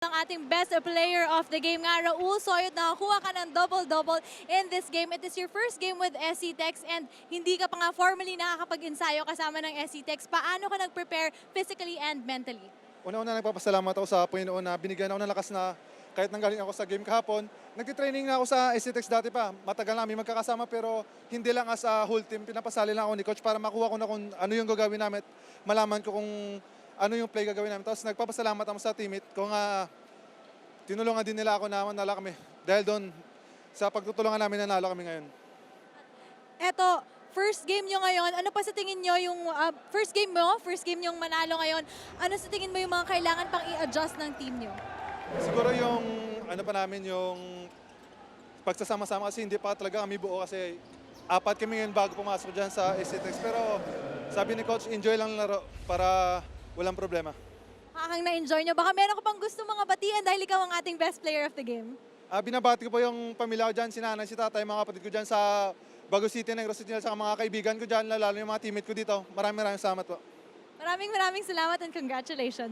Ang ating best player of the game nga, Raul Soyot, nakakuha ka ng double-double in this game. It is your first game with SC Tex and hindi ka pa nga formally nakakapag-ensayo kasama ng SC Tex. Paano ka nag-prepare physically and mentally? Una-una nagpapasalamat ako sa Panginoon na binigyan ako ng lakas na kahit nanggaling ako sa game kahapon. Nagtitraining na ako sa SC Tex dati pa. Matagal na kami magkakasama pero hindi lang as a whole team. Pinapasali lang ako ni Coach para makuha ko na kung ano yung gagawin namin at malaman ko kung ano yung play gagawin namin. Tapos nagpapasalamat ako sa teammate kung tinulungan din nila ako na manalo kami. Dahil doon, sa pagtutulungan namin nanalo kami ngayon. Eto, first game nyo ngayon, ano pa sa tingin nyo yung first game yung manalo ngayon, ano sa tingin mo yung mga kailangan pang i-adjust ng team nyo? Siguro yung ano pa namin, yung pagsasama-sama kasi hindi pa talaga kami buo kasi apat kami ngayon bago pumasok dyan sa SCTEX. Pero sabi ni Coach, enjoy lang laro para walang problema. Makakang na-enjoy nyo. Baka meron ko pang gusto mga batian dahil ikaw ang ating best player of the game. Binabati ko po yung pamilya ko dyan, si nanay, si tatay, mga kapatid ko dyan sa Bago City, Negros City, sa mga kaibigan ko dyan, lalo yung mga teammate ko dito. Maraming salamat po. Maraming salamat and congratulations.